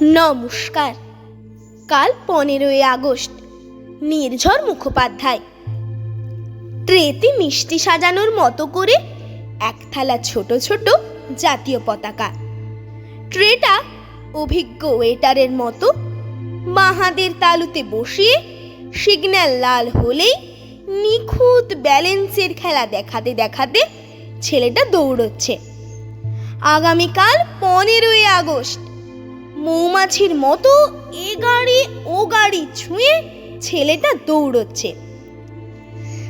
নমস্কার। কাল 15ই আগস্ট। নির্ঝর মুখোপাধ্যায়। ট্রেতে মিষ্টি সাজানোর মতো করে এক থালা ছোট ছোট জাতীয় পতাকা। ট্রেটা অভিজ্ঞ ওয়েটারের মতো বাঁ-হাতের তালুতে বসিয়ে সিগন্যাল লাল হলেই নিখুঁত ব্যালেন্সের খেলা দেখাতে দেখাতে ছেলেটা দৌড়চ্ছে। আগামীকাল 15ই আগস্ট। মৌমাছির মতো এ গাড়ি ও গাড়ি ছুঁয়ে ছেলেটা দৌড়চ্ছে।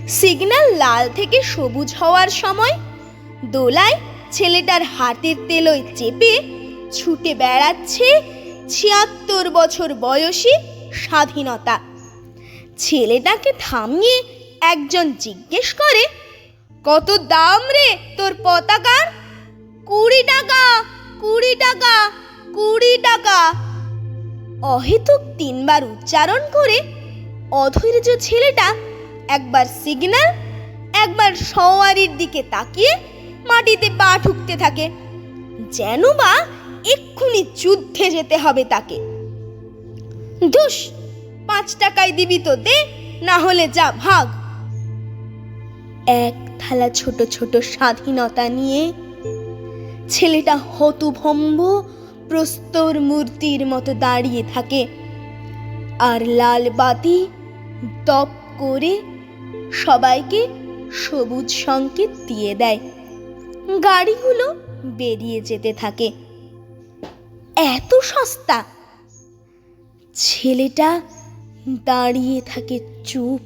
সিগন্যাল লাল থেকে সবুজ হওয়ার সময় দোলায় ছেলেটার হাতের তেলোয় চেপে ছুটে বেড়াচ্ছে ৭৬ বছর বয়সী স্বাধীনতা। ছেলেটাকে থামিয়ে একজন জিজ্ঞেস করে, কত দাম রে তোর পতাকার? 20 টাকা, 20 টাকা, 20 টাকা। অহেতুক 3 বার উচ্চারণ করে অধৈর্য ছেলেটা একবার সিগন্যাল, একবার সওয়ারির দিকে তাকিয়ে মাটিতে পা ঠুকতে থাকে, যেন বা এক্ষুনি যুদ্ধে যেতে হবে তাকে। ধুস, 5 টাকায় দিবি তো দে, না হলে যা ভাগ। এক থালা ছোট ছোট স্বাধীনতা নিয়ে ছেলেটা হতভম্ব প্রস্তর মূর্তির মতো দাঁড়িয়ে থাকে, আর লাল বাতি দপ করে সবাইকে সবুজ সংকেত দিয়ে দেয়। গাড়িগুলো বেরিয়ে যেতে থাকে। এত সস্তা। ছেলেটা দাঁড়িয়ে থাকে চুপ।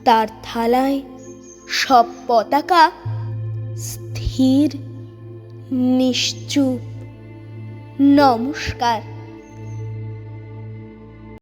তার থালায় সব পতাকা স্থির, নিশ্চুপ। নমস্কার।